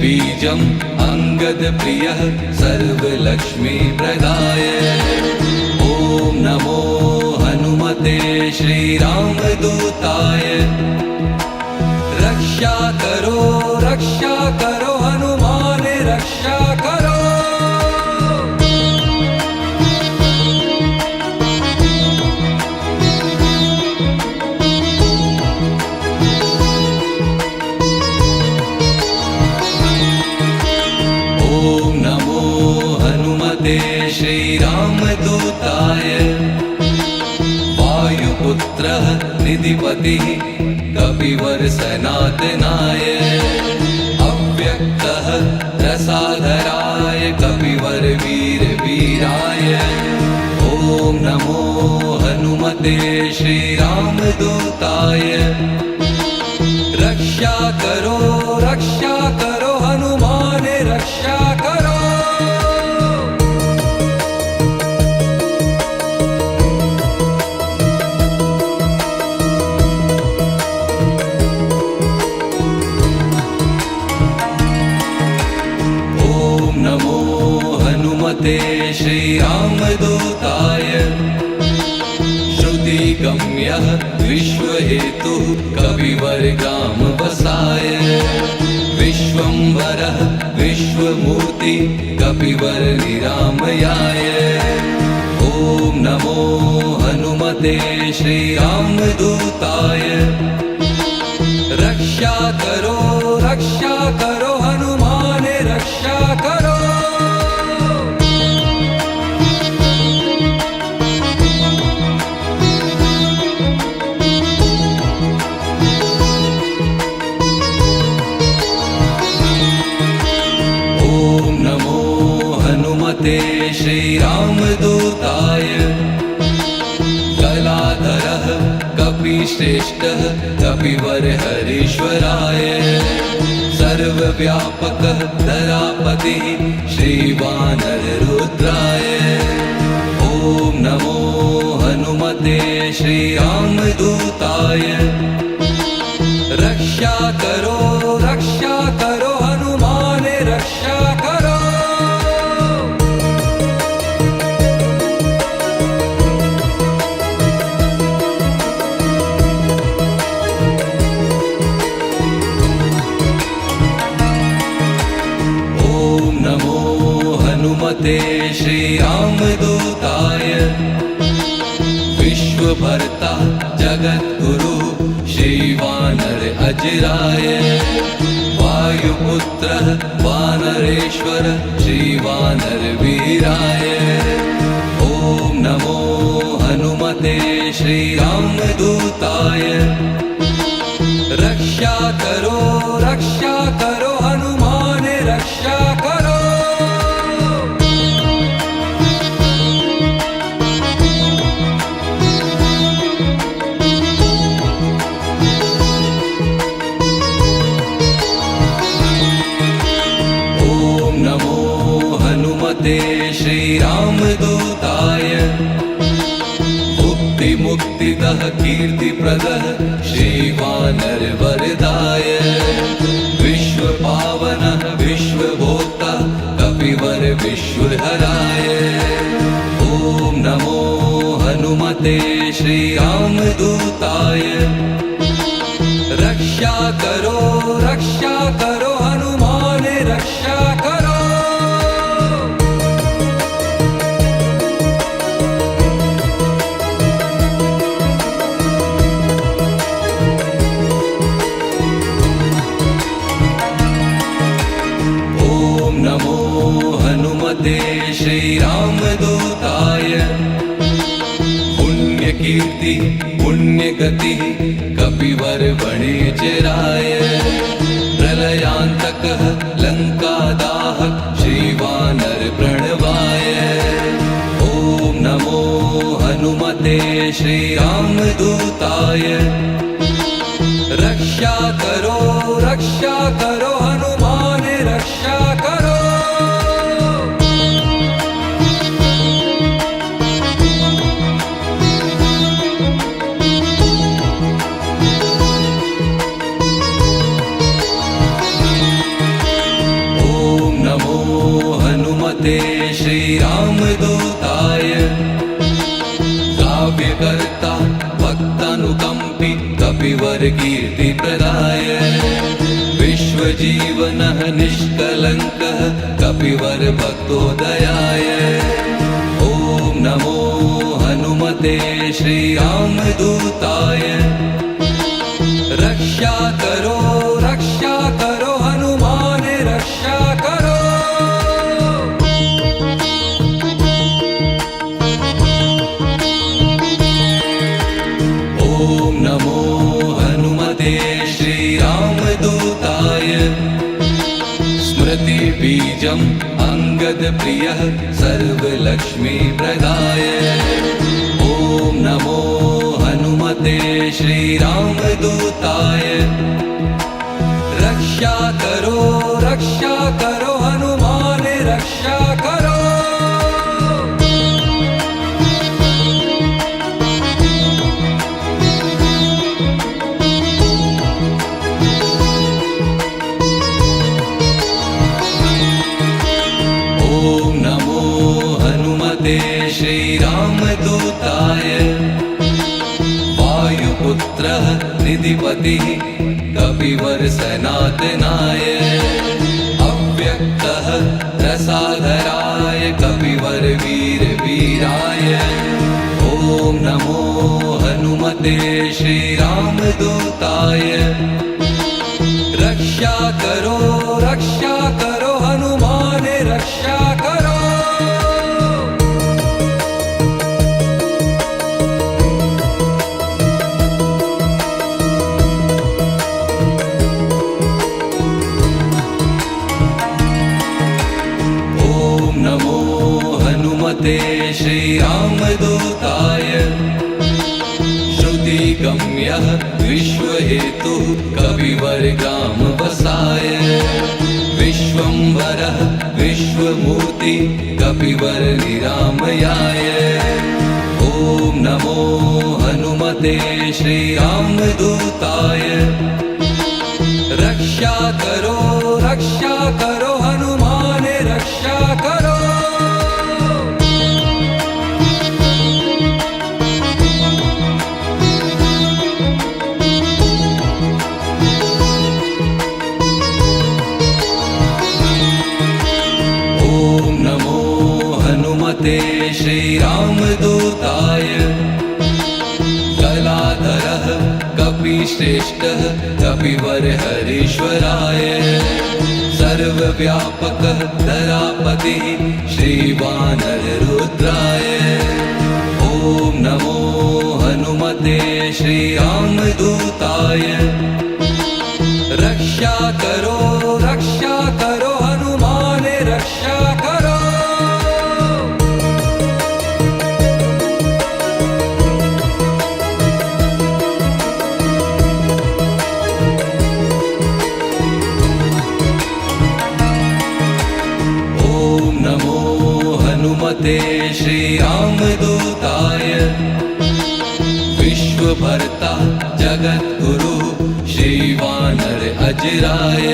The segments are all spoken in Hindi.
बीजम् अंगद प्रियः सर्वलक्ष्मी प्रदाय। ओम नमो हनुमते श्रीरामदूताय। रक्षा करो हनुमान रक्षा करो। ओम नमो हनुमते श्रीरामदूताय। वायुपुत्रः निधिपतिः कपिवर सनातनाय। अव्यक्तः रसाधराय कपिवर वीर वीराय। ओम नमो हनुमते श्रीरामदूताय। रक्षा करो हनुमान रक्षा करो। ओम नमो हनुमते श्रीरामदूताय। श्रुतिगम्यः विश्वहेतुः कपिवर ग्राम वसाय। विश्वंभरः विश्वमूर्ति कपिवर निरामयाय। ओम नमो हनुमते श्रीरामदूताय। रक्षा करो हनुमान रक्षा करो। ओम नमो हनुमते श्रीरामदूताय। कलाधरः कपिश्रेष्ठः कपिवर हरीश्वराय। सर्वव्यापकः धरापतिः श्रीवानररुद्राय। ओम नमो हनुमते श्रीरामदूताय। रक्षा करो हनुमान रक्षा करो। ओम नमो हनुमते श्रीरामदूताय। विश्वभर्ता जगद्गुरु श्रीवानर अजराय। वायुपुत्रः वानरेश्वर श्रीवानर वीराय। ओम नमो हनुमते श्रीरामदूताय। रक्षा करो हनुमान रक्षा करो। ओम नमो हनुमते श्रीरामदूताय। मुक्ति मुक्तिदः कीर्तिप्रदः श्रीवानर वरदाय। विश्वपावनः विश्वभोक्ता कपिवर विश्वहराय। ओम नमो हनुमते श्रीरामदूताय। रक्षा करो हनुमान रक्षा करो। ओम नमो हनुमते श्रीरामदूताय। पुण्यकीर्ति पुण्यगति कपिवर वणिजराय। प्रलयांतकः लंकादाहक श्रीवानर प्रणवाय। ओम नमो हनुमते श्रीरामदूताय। रक्षा करो हनुमान रक्षा करो। कपि कपिवर कीर्ति प्रदाय विश्वजीवनः निष्कलङ्कः कपिवर भक्तोदयाय ॐ नमो हनुमते श्रीरामदूताय रक्षा करो हनुमान रक्षा करो ॐ नमो हनुमते श्रीरामदूताय स्मृति बीजम् अंगद प्रियः सर्वलक्ष्मी प्रदाय ॐ नमो हनुमते श्रीरामदूताय रक्षा करो हनुमान रक्षा करो ॐ नमो हनुमते श्रीरामदूताय वायुपुत्रः निधिपतिः कपिवर सनातनाय अव्यक्तः रसाधराय कपिवर वीराय ॐ नमो हनुमते श्रीरामदूताय रक्षा करो हनुमान रक्षा करो ॐ नमो हनुमते श्रीरामदूताय श्रुतिगम्यः विश्वहेतुः कपिवर ग्राम वसाय विश्वम्भरः विश्वमूर्ति कपिवर निरामयाय ॐ नमो हनुमते श्रीरामदूताय रक्षा करो हनुमान रक्षा करो ॐ नमो हनुमते श्रीरामदूताय कलाधरः कपिश्रेष्ठः कपिवर हरीश्वराय सर्वव्यापकः धरापतिः श्रीवानररुद्राय ॐ नमो हनुमते श्रीरामदूताय रक्षा करो हनुमान रक्षा करो ॐ नमो हनुमते श्रीरामदूताय विश्वभर्ता जगद्गुरु श्रीवानर अजराय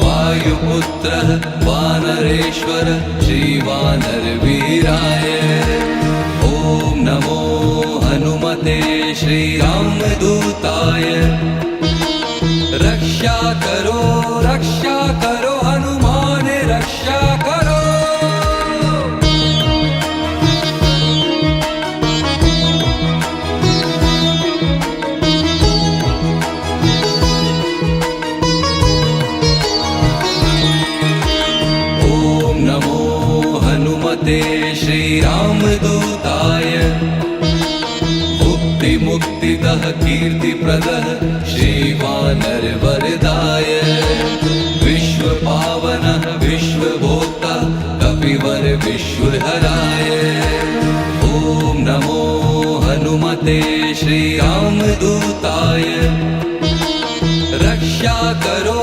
वायुपुत्रः वानरेश्वर श्रीवानर वीराय ॐ नमो हनुमते श्रीरामदूताय रक्षा करो हनुमान रक्षा करो ॐ नमो हनुमते श्रीरामदूताय मुक्तिदः कीर्तिप्रदः श्रीवानर वरदाय विश्वपावनः विश्वभोक्ता कपिवर विश्वहराय ॐ नमो हनुमते श्रीरामदूताय रक्षा करो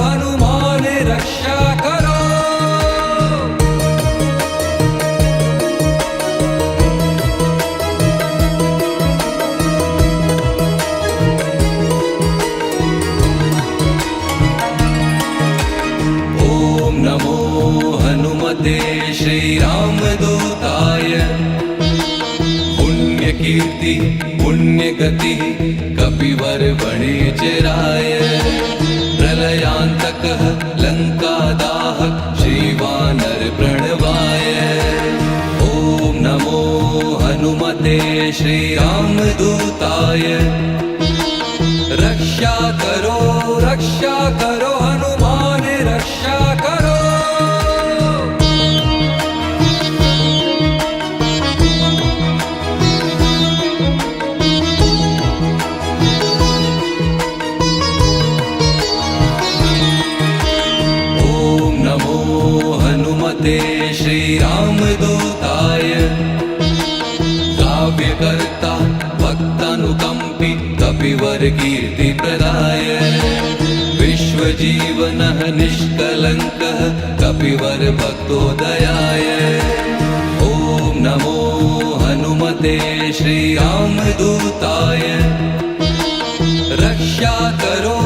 हनुमान रक्षा करो ॐ नमो हनुमते श्रीरामदूताय पुण्यकीर्ति पुण्यगतिः कपिवर वणिजराय प्रलयान्तकः लङ्कादाहक श्रीवानर प्रणवाय ॐ नमो हनुमते श्रीरामदूताय रक्षा करो हनुमान रक्षा करो हनुमते श्रीरामदूताय काव्यकर्ता भक्तानुकम्पी कपिवर कीर्तिप्रदाय विश्वजीवनः निष्कलङ्कः कपिवर भक्तोदयाय ॐ नमो हनुमते श्रीरामदूताय रक्षा करो